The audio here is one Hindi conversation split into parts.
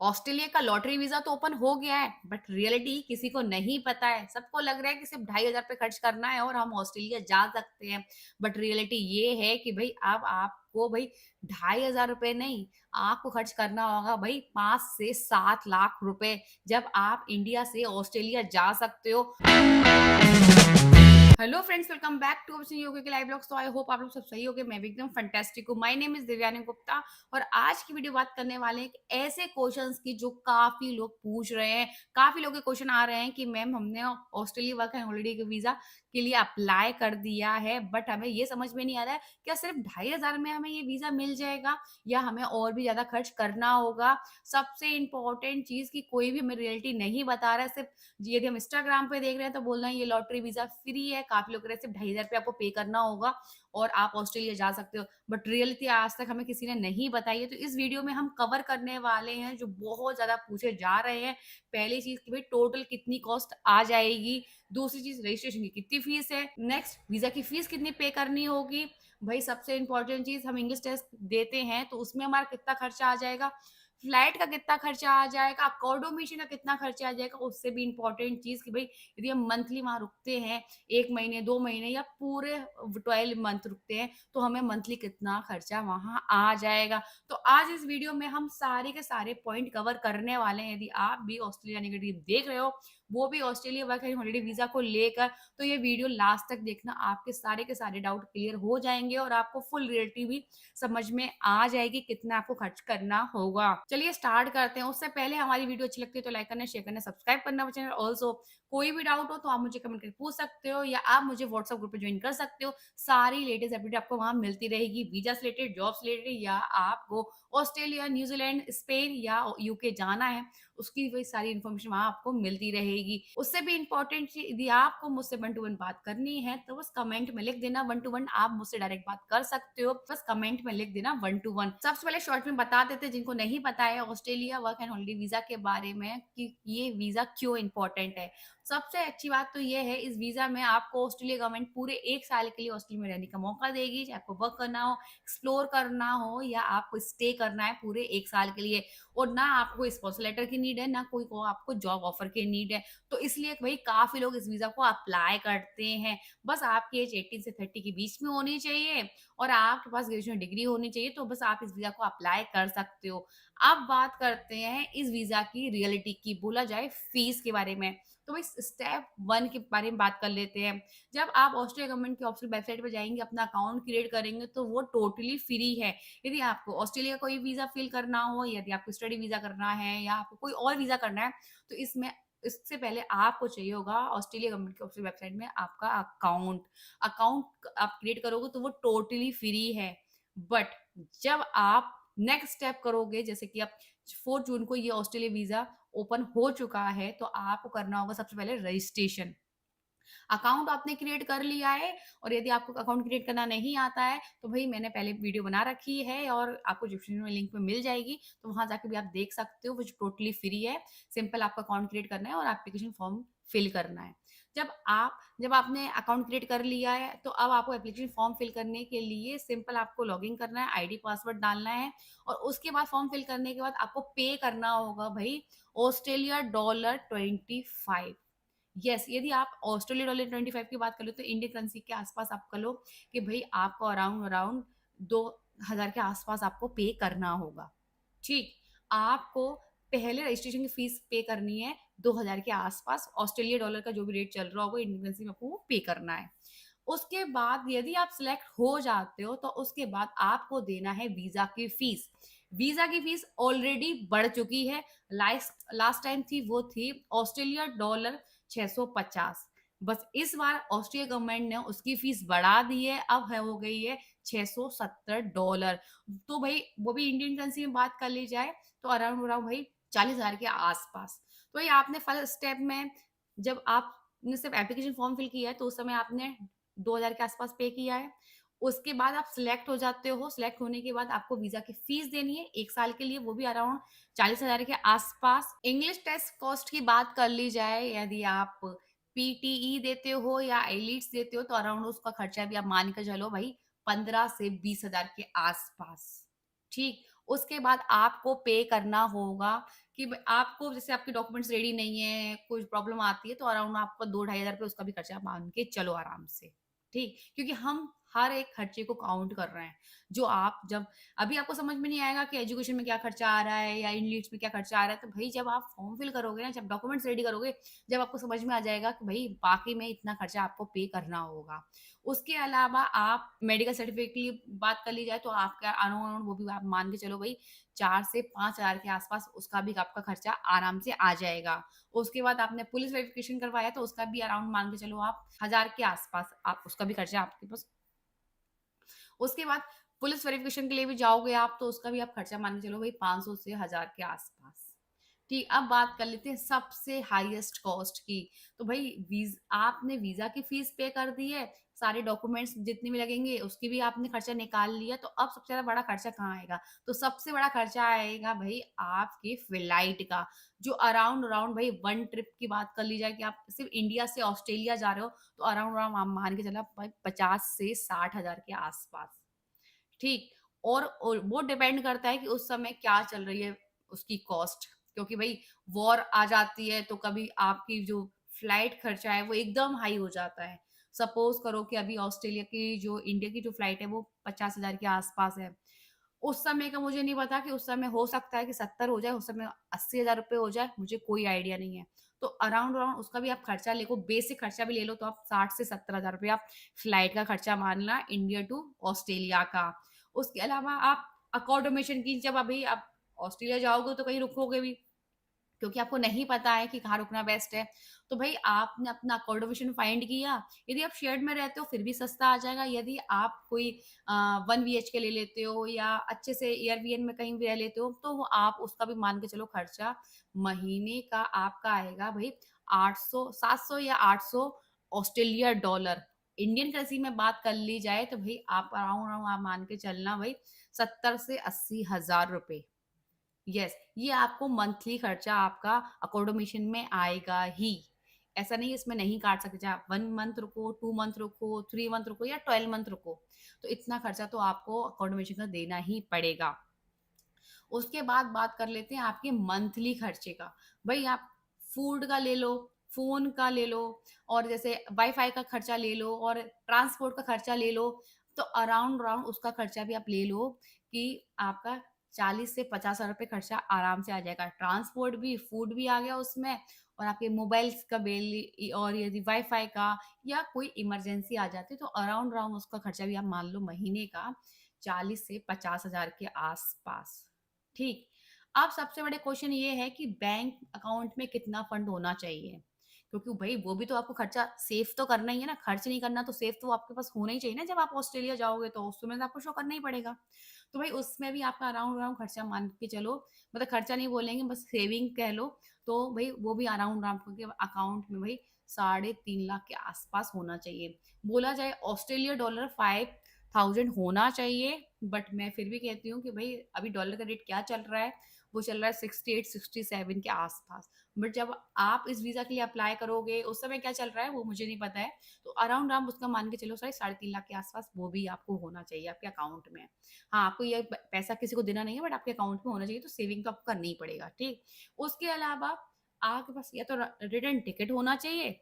ऑस्ट्रेलिया का लॉटरी वीजा तो ओपन हो गया है, बट रियलिटी किसी को नहीं पता है। सबको लग रहा है कि सिर्फ 2,500 खर्च करना है और हम ऑस्ट्रेलिया जा सकते हैं। बट रियलिटी ये है कि भाई अब आपको भाई 2,500 नहीं, आपको खर्च करना होगा भाई 5 से 7 लाख रुपए, जब आप इंडिया से ऑस्ट्रेलिया जा सकते हो। Hello friends, welcome back to our yoga के लाइव ब्लॉग्स। तो आई होप आप लोग सब सही होगे। मैं भी एकदम फैंटास्टिक हूँ। My name is Divyani Gupta और आज की वीडियो बात करने वाले हैं कि ऐसे क्वेश्चंस की जो काफी लोग पूछ रहे हैं। काफी लोग के क्वेश्चन आ रहे हैं कि मैम हमने ऑस्ट्रेलिया वर्क एंड हॉलिडे के वीजा के लिए अप्लाई कर दिया है, बट हमें ये समझ में नहीं आ रहा है क्या सिर्फ 2,500 में हमें ये वीजा मिल जाएगा या हमें और भी ज्यादा खर्च करना होगा। सबसे इंपॉर्टेंट चीज की कोई भी हमें रियलिटी नहीं बता रहा है। सिर्फ यदि हम इंस्टाग्राम पे देख रहे हैं तो बोल रहे हैं ये लॉटरी वीजा फ्री है। काफी लोग कह रहे हैं सिर्फ 2,500 आपको पे करना होगा और आप ऑस्ट्रेलिया जा सकते हो, बट रियलिटी आज तक हमें किसी ने नहीं बताई है। तो इस वीडियो में हम कवर करने वाले हैं जो बहुत ज्यादा पूछे जा रहे हैं। पहली चीज कि भाई टोटल कितनी कॉस्ट आ जाएगी, दूसरी चीज रजिस्ट्रेशन की कितनी फीस है, नेक्स्ट वीजा की फीस कितनी पे करनी होगी, भाई सबसे इंपॉर्टेंट चीज हम इंग्लिश टेस्ट देते हैं तो उसमें हमारा कितना खर्चा आ जाएगा, फ्लाइट का कितना खर्चा आ जाएगा, अकोमोडेशन का कितना खर्चा आ जाएगा। उससे भी इंपॉर्टेंट चीज कि भाई यदि हम मंथली वहां रुकते हैं 1 महीने 2 महीने या पूरे 12 मंथ रुकते हैं तो हमें मंथली कितना खर्चा वहां आ जाएगा। तो आज इस वीडियो में हम सारे के सारे पॉइंट कवर करने वाले हैं। यदि आप भी ऑस्ट्रेलिया नेगेटिव देख रहे हो, वो भी Australia work and holiday visa को लेकर, तो ये वीडियो लास्ट तक देखना। आपके सारे के सारे डाउट क्लियर हो जाएंगे और आपको फुल रियलिटी भी समझ में आ जाएगी कितना आपको खर्च करना होगा। चलिए स्टार्ट करते हैं। उससे पहले हमारी वीडियो अच्छी लगती है तो लाइक करना, शेयर करना, सब्सक्राइब करना चैनल। ऑल्सो कोई भी डाउट हो तो आप मुझे कमेंट करके पूछ सकते हो या आप मुझे व्हाट्सएप ग्रुप पे ज्वाइन कर सकते हो। सारी लेटेस्ट अपडेट आपको वहां मिलती रहेगी, वीजा से रिलेटेड, जॉब से रिलेटेड, या आपको ऑस्ट्रेलिया, न्यूजीलैंड, स्पेन या यूके जाना है उसकी वही सारी इन्फॉर्मेशन वहां आपको मिलती रहेगी। उससे भी इंपॉर्टेंट यदि आपको मुझसे 1 to 1 बात करनी है तो बस कमेंट में लिख देना 1 to 1। आप मुझसे डायरेक्ट बात कर सकते हो, बस कमेंट में लिख देना 1 to 1। सबसे पहले शॉर्ट में बता देते हैं जिनको नहीं पता है Australia work and holiday visa के बारे में कि ये वीजा क्यों इंपॉर्टेंट है। सबसे अच्छी बात तो ये है, इस वीजा में आपको ऑस्ट्रेलिया गवर्नमेंट पूरे 1 साल के लिए ऑस्ट्रेलिया में रहने का मौका देगी। चाहे आपको वर्क करना हो, एक्सप्लोर करना हो या आपको स्टे करना है पूरे 1 साल के लिए। और ना आपको स्पॉन्सर लेटर की नीड है, ना कोई को आपको जॉब ऑफर की नीड है। तो इसलिए भाई काफी लोग इस वीजा को अप्लाई करते हैं। बस आपकी एज 18 से 30 के बीच में होनी चाहिए और आपके पास ग्रेजुएशन डिग्री होनी चाहिए, तो बस आप इस वीजा को अप्लाई कर सकते हो। अब बात करते हैं इस वीजा की रियलिटी की, बोला जाए फीस के बारे में। तो भाई स्टेप 1 के बारे में बात कर लेते हैं। जब आप ऑस्ट्रेलिया गवर्नमेंट की ऑफिशियल वेबसाइट पर जाएंगे, अपना अकाउंट क्रिएट करेंगे तो वो टोटली फ्री है। यदि आपको ऑस्ट्रेलिया कोई वीजा फिल करना हो, यदि आपको स्टडी वीजा करना है या आपको कोई और वीजा करना है, तो इसमें इससे पहले आपको चाहिए होगा ऑस्ट्रेलिया गवर्नमेंट की ऑफिशियल वेबसाइट में आपका अकाउंट। अकाउंट आप क्रिएट करोगे तो वो टोटली फ्री है। बट जब आप नेक्स्ट स्टेप करोगे, जैसे कि आप 4 जून को ये ऑस्ट्रेलिया वीजा ओपन हो चुका है, तो आपको करना होगा सबसे पहले रजिस्ट्रेशन। अकाउंट आपने क्रिएट कर लिया है और यदि आपको अकाउंट क्रिएट करना नहीं आता है तो भाई मैंने पहले वीडियो बना रखी है और आपको डिस्क्रिप्शन में लिंक में मिल जाएगी, तो वहां जाके भी आप देख सकते हो, वो टोटली फ्री है। सिंपल आपका अकाउंट क्रिएट करना है और एप्लीकेशन फॉर्म फिल करना है। जब आपने अकाउंट क्रिएट कर लिया है तो अब आपको एप्लीकेशन फॉर्म फिल करने के लिए सिंपल आपको लॉगिन करना है, आईडी पासवर्ड डालना है और उसके बाद फॉर्म फिल करने के बाद आपको पे करना होगा भाई ऑस्ट्रेलिया $25। यस, यदि आप ऑस्ट्रेलिया डॉलर 25 की बात कर लो तो इंडियन करेंसी के आसपास आप कर लो कि भाई आपको अराउंड अराउंड 2,000 के आसपास आपको पे करना होगा। ठीक, आपको पहले रजिस्ट्रेशन की फीस पे करनी है 2,000 के आसपास। ऑस्ट्रेलिया डॉलर का जो भी रेट चल रहा होगा इंडियन करेंसी में आपको वो पे करना है। उसके बाद यदि आप सिलेक्ट हो जाते हो तो उसके बाद आपको देना है वीजा की फीस। वीजा की फीस ऑलरेडी बढ़ चुकी है। लास्ट टाइम थी वो थी ऑस्ट्रेलिया डॉलर 650। बस इस बार ऑस्ट्रेलिया गवर्नमेंट ने उसकी फीस बढ़ा दी है, अब है हो गई है $670। तो भाई वो भी इंडियन करेंसी में बात कर ली जाए तो अराउंड अराउंड भाई 40,000 के आसपास। तो ये आपने फर्स्ट स्टेप में जब आपने सिर्फ एप्लीकेशन फॉर्म फिल किया है तो उस समय आपने 2,000 के आसपास पे किया है। उसके बाद आप सिलेक्ट हो जाते हो। सिलेक्ट होने के बाद आपको वीजा की फीस देनी है 1 साल के लिए, वो भी अराउंड 40,000 के आसपास। इंग्लिश टेस्ट कॉस्ट की बात कर ली जाए, यदि आप पीटीई देते हो या एलिट्स देते हो तो अराउंड उसका खर्चा भी आप मान के चलो भाई 15 से 20,000 के आसपास। ठीक, उसके बाद आपको पे करना होगा कि आपको जैसे आपके डॉक्यूमेंट्स रेडी नहीं है, कुछ प्रॉब्लम आती है तो अराउंड आपका 2 ढाई हज़ार रुपए उसका भी खर्चा मान के चलो आराम से, ठीक? क्योंकि हम हर एक खर्चे को काउंट कर रहे हैं। जो आप जब अभी आपको समझ में नहीं आएगा कि एजुकेशन में क्या खर्चा आ रहा है या इन लीड्स में क्या खर्चा आ रहा है, तो भई जब आप फॉर्म फिल करोगे ना, जब डॉक्यूमेंट्स रेडी करोगे, जब आपको समझ में आ जाएगा कि भई वाक़ई में इतना खर्चा आपको पे करना होगा। उसके अलावा आप मेडिकल सर्टिफ़िकेट की बात कर ली जाए तो आपका अराउंड वो भी आप मान के चलो भई 4 से 5,000 के आस-पास उसका भी आपका खर्चा आराम से आ जाएगा। उसके बाद आपने पुलिस वेरिफ़िकेशन करवाया तो उसका भी अराउंड मान के चलो आप 1,000 के आस-पास आप उसका भी खर्चा आपके पास। उसके बाद पुलिस वेरिफ़िकेशन के लिए भी जाओगे आप तो उसका भी आप खर्चा मान के चलो भई 500 से 1,000 के आस-पास। ठीक, अब बात कर लेते हैं सबसे हाईएस्ट कॉस्ट की। तो भई आपने वीज़ा की फ़ीस पे कर दी है, सारे डॉक्यूमेंट्स जितने भी लगेंगे उसकी भी आपने खर्चा निकाल लिया, तो अब सबसे ज़्यादा बड़ा खर्चा कहाँ आएगा? तो सबसे बड़ा खर्चा आएगा भई आपके फ्लाइट का, जो अराउंड अराउंड भई 1 ट्रिप की बात कर ली जाए कि आप सिर्फ़ इंडिया से ऑस्ट्रेलिया जा रहे हो, तो अराउंड अराउंड आप मान के चलो आप 50 से 60,000 के आस-पास। ठीक, और वो डिपेंड करता है कि उस समय क्या चल रही है उसकी कॉस्ट, क्योंकि भई वॉर आ जाती है तो कभी आपकी जो फ्लाइट खर्चा है वो एकदम हाई हो जाता है। सपोज़ करो कि अभी ऑस्ट्रेलिया की जो इंडिया की जो फ्लाइट है वो 50,000 के आस-पास है। उस समय का मुझे नहीं पता कि उस समय हो सकता है कि 70 हो जाए, उस समय 80,000 रुपए हो जाए, मुझे कोई आइडिया नहीं है। तो अराउंड अराउंड उसका भी आप खर्चा लेको बेसिक खर्चा भी ले लो तो आप 60 से 70,000 रुपए आप फ्लाइट का खर्चा मानना इंडिया टू ऑस्ट्रेलिया का। उसके अलावा आप अकोमोडेशन की जब अभी आप ऑस्ट्रेलिया जाओगे तो कहीं रुकोगे भी, क्योंकि आपको नहीं पता है कि कहाँ रुकना बेस्ट है। तो भई आपने अपना अकोमोडेशन फाइंड किया, यदि आप शेयर्ड में रहते हो फिर भी सस्ता आ जाएगा, यदि आप कोई 1 बीएचके ले लेते हो या अच्छे से एयरबीएन में कहीं भी रह लेते हो, तो वो आप उसका भी मान के चलो खर्चा महीने का आपका आएगा भई 800 700 या 800 ऑस्ट्रेलिया डॉलर। इंडियन करेंसी में बात कर ली जाए तो भई आप अराउंड अराउंड आप मान के चलना भई 70 से 80 हज़ार रुपए। यस, ये आपको मंथली खर्चा आपका अकोमोडेशन में आएगा ही। ऐसा नहीं है इसमें नहीं काट सकते, चाहे आप 1 मंथ रुको, 2 मंथ रुको, 3 मंथ रुको या 12 मंथ रुको, तो इतना खर्चा तो आपको अकोमोडेशन का देना ही पड़ेगा। उसके बाद बात कर लेते हैं आपके मंथली खर्चे का। भई आप फूड का ले लो, फ़ोन का ले लो और जैसे वाई-फाई का खर्चा ले लो और ट्रांसपोर्ट का खर्चा ले लो, तो अराउंड अराउंड उसका खर्चा भी आप ले लो कि आपका 40 से 50,000 रुपए खर्चा आराम से आ जाएगा। ट्रांसपोर्ट भी, फूड भी आ गया उसमें और आपके मोबाइल्स का बिल और यदि वाई-फाई का या कोई इमरजेंसी आ जाती है, तो अराउंड अराउंड उसका खर्चा भी आप मान लो महीने का 40 से 50,000 के आस-पास। ठीक। अब सबसे बड़े क्वेश्चन ये है कि बैंक अकाउंट में कितना फंड होना चाहिए? क्योंकि भई वो भी तो आपको खर्चा सेव तो करना ही है ना, खर्च नहीं करना तो सेव तो आपके पास होना ही चाहिए ना जब आप ऑस्ट्रेलिया जाओगे तो उसमें तो आपको शो करना ही पड़ेगा। तो भई उसमें भी आपका अराउंड अराउंड खर्चा मान के चलो, मतलब खर्चा नहीं बोलेंगे बस सेविंग कह लो, तो भई वो भी अराउंड आपके अकाउंट में भई साढ़े 3 लाख के आस-पास होना चाहिए। बोला जाए ऑस्ट्रेलिया डॉलर 5,000 होना चाहिए, बट मैं फिर भी कहती हूँ कि भई अभी डॉलर का रेट क्या चल रहा है, वो चल रहा है 68-67 के आस-पास। बट जब आप इस वीज़ा के लिए अप्लाई करोगे, उस समय क्या चल रहा है वो मुझे नहीं पता है। तो अराउंड आप उसका मान के चलो साढ़े 3 लाख के आस-पास वो भी आपको होना चाहिए आपके अकाउंट में। हाँ, आपको ये प पैसा किसी को देना नहीं है बट आपके अकाउंट में होना चाहिए, तो सेविंग तो आपको करनी ही पड़ेगा, ठीक? उसके अलावा आपके पास या तो रिटर्न टिकट होना चाहिए,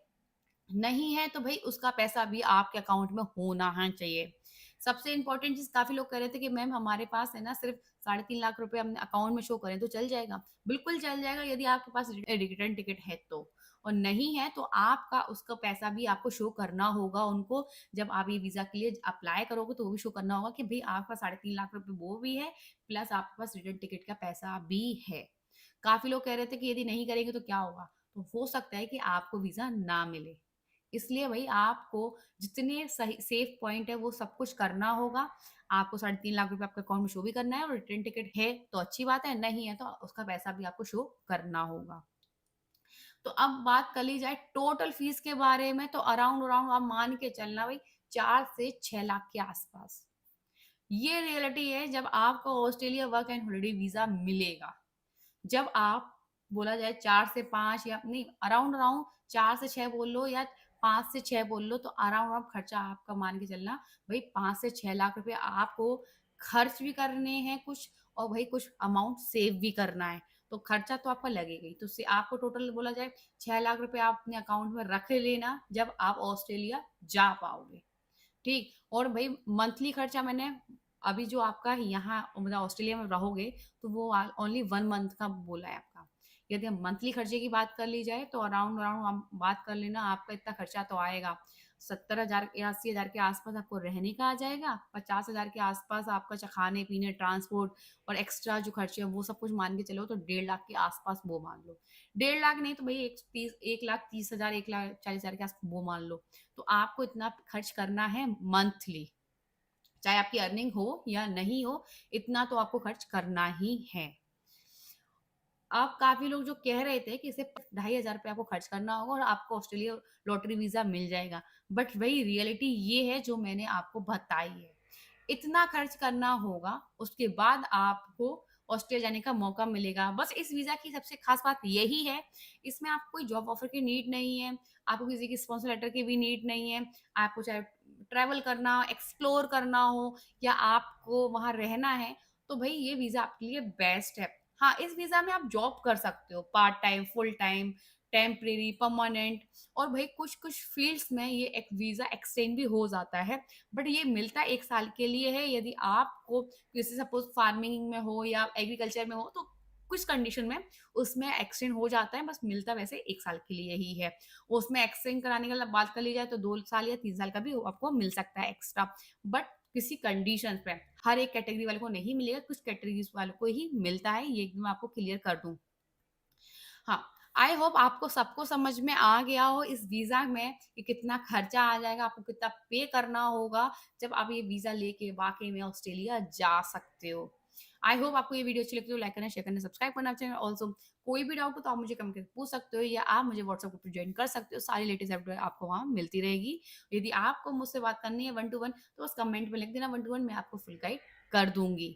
नहीं है तो भई उसका पैसा भी आपके अकाउंट में होना हाँ चाहिए। सबसे इम्पोर्टेंट चीज़, काफ़ी लोग कह रहे थे कि मैम हमारे पास है ना सिर्फ़ साढ़े 3 लाख रुपए हमने अकाउंट में शो करें तो चल जाएगा। बिल्कुल चल जाएगा यदि आपके पास रिटर्न टिकट है तो। और नहीं है तो आपका उसका पैसा भी आपको शो करना होगा उनको, जब आप ये वीज़ा के लिए अप्लाई करोगे तो वो भी शो करना होगा कि भई आपके पास साढ़े 3 लाख रुपए वो भी है, प्लस आपके पास रिटर्न टिकट का पैसा भी है। काफ़ी लोग कह रहे थे कि यदि नहीं करेंगे तो क्या होगा? तो हो सकता है कि आपको वीज़ा ना मिले। इसलिए भई आपको जितने सही सेफ पॉइंट है वो सब कुछ करना होगा। आपको साढ़े 3 लाख रुपए आपके अकाउंट में शो भी करना है और रिटर्न टिकट है तो अच्छी बात है, नहीं है तो उसका पैसा भी आपको शो करना होगा। तो अब बात कर ली जाए टोटल फीस के बारे में, तो अराउंड अराउंड आप मान के चलना भई 4 से 6 लाख के आस-पास। ये रियलिटी है जब आपको Australia work and holiday visa मिलेगा। जब आप बोला जाए 4 से 5 या नहीं अराउंड अराउंड 4 से 6 बोल लो या 5 से 6 बोल लो, तो अराउंड अराउंड खर्चा आपका मान के चलना भई 5 से 6 लाख रुपए आपको खर्च भी करने हैं कुछ और भई कुछ अमाउंट सेव भी करना है। तो खर्चा तो आपका लगेगा ही। तो उससे आपको टोटल बोला जाए 6 लाख रुपए आप अपने अकाउंट में रख लेना जब आप ऑस्ट्रेलिया जा पाओगे। ठीक। और भाई मंथली खर्चा मैंने अभी जो आपका यहाँ मतलब ऑस्ट्रेलिया में रहोगे तो वो ओनली 1 मंथ का बोला है आपका। यदि हम मंथली खर्चे की बात कर ली जाए तो अराउंड अराउंड हम बात कर लेना आपका इतना खर्चा तो आएगा 70,000 या 80,000 के आसपास आपको रहने का आ जाएगा, 50,000 के आसपास आपका खाने पीने ट्रांसपोर्ट और एक्स्ट्रा जो खर्चे हैं वो सब कुछ मान के चलो तो 1.5 लाख के आसपास वो मान लो। 1.5 लाख नहीं तो भाई 1,30,000 1,40,000 के आसपास वो मान लो। तो आपको इतना खर्च करना है मंथली, चाहे आपकी अर्निंग हो या नहीं हो, इतना तो आपको खर्च करना ही है। अब काफी लोग जो कह रहे थे कि सिर्फ 2,500 रुपये आपको खर्च करना होगा और आपको ऑस्ट्रेलिया लॉटरी वीजा मिल जाएगा, बट वही रियलिटी ये है जो मैंने आपको बताई है। इतना खर्च करना होगा, उसके बाद आपको ऑस्ट्रेलिया जाने का मौका मिलेगा। बस इस वीजा की सबसे खास बात यही है, इसमें आपको कोई जॉब ऑफर की नीड नहीं है, आपको किसी की स्पॉन्सर लेटर की भी नीड नहीं है। आपको चाहे ट्रैवल करना, एक्सप्लोर करना हो या आपको वहाँ रहना है, तो भई ये वीज़ा आपके लिए बेस्ट है। हाँ, इस वीज़ा में आप जॉब कर सकते हो, part time, full time, temporary, permanent और भई कुछ-कुछ फ़ील्ड्स में ये एक वीज़ा एक्सटेंड भी हो जाता है। बट ये मिलता 1 साल के लिए है, यदि आपको जैसे सपोज़ फार्मिंग में हो या एग्रीकल्चर में हो, तो कुछ कंडीशन में उसमें एक्सटेंड हो जाता है, बस मिलता वैसे 1 साल के लिए ही है। उसमें एक्सटेंड कराने की अगर बात कर ली जाए तो 2 साल या 3 साल का भी आपको मिल सकता है एक्स्ट्रा, बट किसी कंडीशंस पे। हर एक कैटेगरी वाले को नहीं मिलेगा, कुछ कैटेगरीज़ वालों को ही मिलता है, ये मैं आपको क्लियर कर दूँ। हाँ, आई होप आपको सबको समझ में आ गया हो इस वीज़ा में कि कितना खर्चा आ जाएगा, आपको कितना पे करना होगा, जब आप ये वीज़ा लेके वाक़ई में ऑस्ट्रेलिया जा सकते हो। आई होप आपको ये वीडियो अच्छी लगी हो, लाइक करना, शेयर करना, सब्सक्राइब करना चैनल ऑल्सो। कोई भी डाउट हो तो आप मुझे कमेंट करके पूछ सकते हो या आप मुझे व्हाट्सएप ग्रुप पे जॉइन कर सकते हो, सारी लेटेस्ट अपडेट आपको वहाँ मिलती रहेगी। यदि आपको मुझसे बात करनी है वन टू वन तो बस कमेंट में लिख देना वन टू वन, मैं आपको फुल गाइड कर दूँगी।